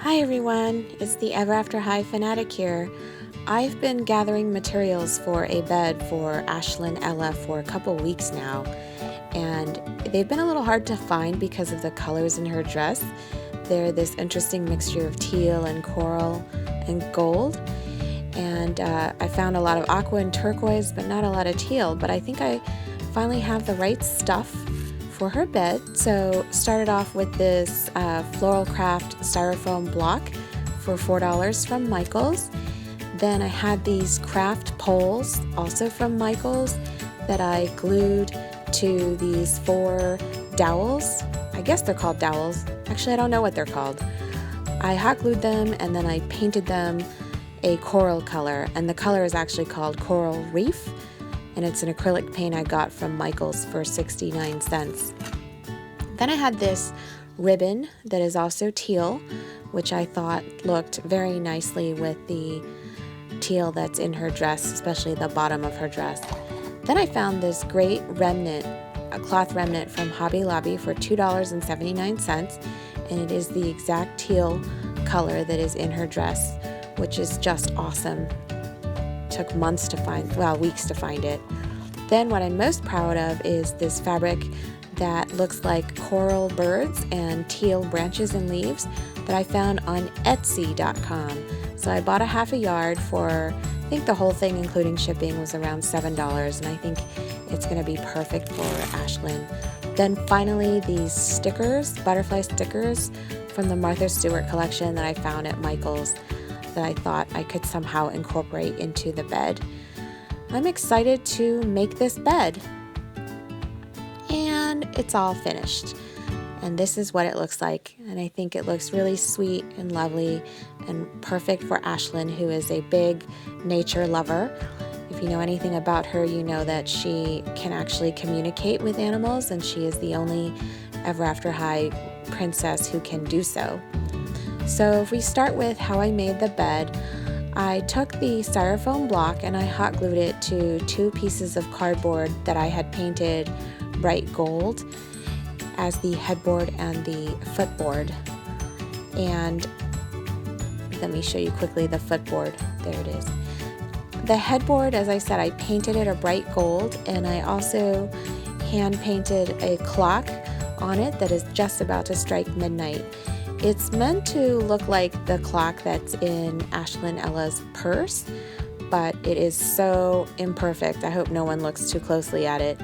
Hi everyone, it's the Ever After High fanatic here. I've been gathering materials for a bed for Ashlynn Ella for a couple weeks now, and they've been a little hard to find because of the colors in her dress. They're this interesting mixture of teal and coral and gold, and I found a lot of aqua and turquoise, but not a lot of teal, but I think I finally have the right stuff for her bed. So started off with this Floral Craft styrofoam block for $4 from Michaels. Then I had these craft poles also from Michaels that I glued to these 4 dowels. I guess they're called dowels. Actually, I don't know what they're called. I hot glued them and then I painted them a coral color, and the color is actually called Coral Reef, and it's an acrylic paint I got from Michaels for 69 cents. Then I had this ribbon that is also teal, which I thought looked very nicely with the teal that's in her dress, especially the bottom of her dress. Then I found this great remnant, a cloth remnant from Hobby Lobby for $2.79, and it is the exact teal color that is in her dress, which is just awesome. Took months to find, well, weeks to find it. Then what I'm most proud of is this fabric that looks like coral birds and teal branches and leaves that I found on Etsy.com. So I bought a half a yard for, I think the whole thing including shipping was around $7, and I think it's going to be perfect for Ashlynn. Then finally these stickers, butterfly stickers from the Martha Stewart collection that I found at Michaels, that I thought I could somehow incorporate into the bed. I'm excited to make this bed. And it's all finished. And this is what it looks like. And I think it looks really sweet and lovely and perfect for Ashlynn, who is a big nature lover. If you know anything about her, you know that she can actually communicate with animals, and she is the only Ever After High princess who can do so. So if we start with how I made the bed, I took the styrofoam block and I hot glued it to 2 pieces of cardboard that I had painted bright gold as the headboard and the footboard. And let me show you quickly the footboard. There it is. The headboard, as I said, I painted it a bright gold, and I also hand painted a clock on it that is just about to strike midnight. It's meant to look like the clock that's in Ashlynn Ella's purse, but it is so imperfect. I hope no one looks too closely at it.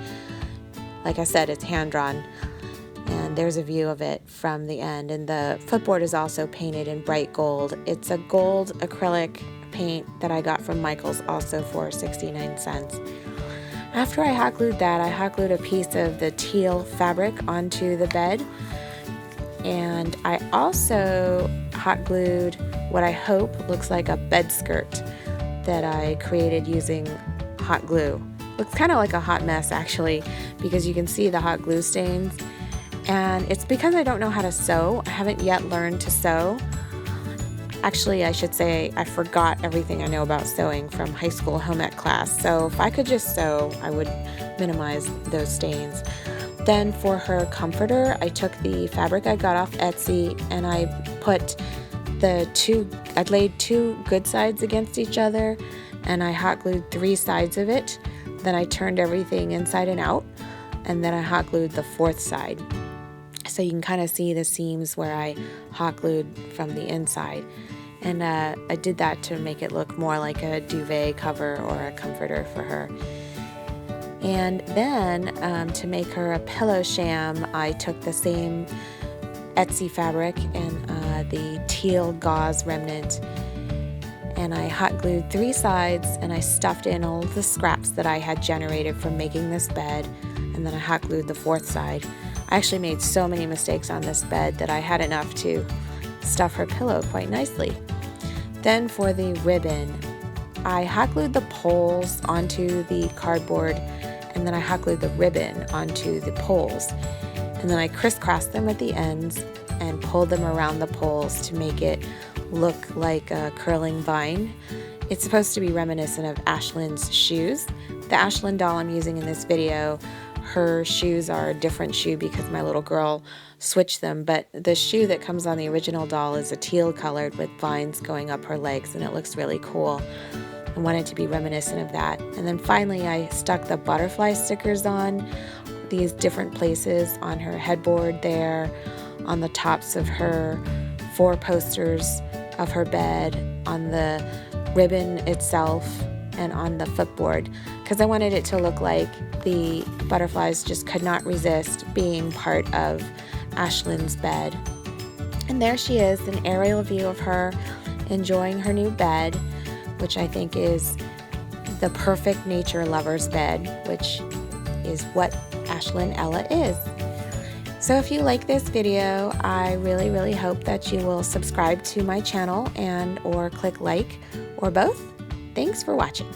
Like I said, it's hand-drawn, and there's a view of it from the end. And the footboard is also painted in bright gold. It's a gold acrylic paint that I got from Michaels, also for 69 cents. After I hot glued that, I hot glued a piece of the teal fabric onto the bed. And I also hot glued what I hope looks like a bed skirt that I created using hot glue. Looks kind of like a hot mess actually, because you can see the hot glue stains. And it's because I don't know how to sew. I haven't yet learned to sew. Actually, I should say I forgot everything I know about sewing from high school home ec class. So if I could just sew, I would minimize those stains. Then for her comforter, I took the fabric I got off Etsy and I put I laid 2 good sides against each other, and I hot glued 3 sides of it. Then I turned everything inside and out, and then I hot glued the 4th side. So you can kind of see the seams where I hot glued from the inside. And I did that to make it look more like a duvet cover or a comforter for her. And then to make her a pillow sham, I took the same Etsy fabric and the teal gauze remnant, and I hot glued 3 sides, and I stuffed in all the scraps that I had generated from making this bed, and then I hot glued the 4th side. I actually made so many mistakes on this bed that I had enough to stuff her pillow quite nicely. Then for the ribbon, I hot glued the poles onto the cardboard, and then I hot glued the ribbon onto the poles. And then I crisscrossed them at the ends and pulled them around the poles to make it look like a curling vine. It's supposed to be reminiscent of Ashlynn's shoes. The Ashlynn doll I'm using in this video, her shoes are a different shoe because my little girl switched them, but the shoe that comes on the original doll is a teal colored with vines going up her legs, and it looks really cool. I wanted to be reminiscent of that. And then finally I stuck the butterfly stickers on these different places on her headboard there, on the tops of her 4 posters of her bed, on the ribbon itself, and on the footboard, because I wanted it to look like the butterflies just could not resist being part of Ashlynn's bed. And there she is, an aerial view of her enjoying her new bed, which I think is the perfect nature lover's bed, which is what Ashlynn Ella is. So if you like this video, I really hope that you will subscribe to my channel and or click like or both. Thanks for watching.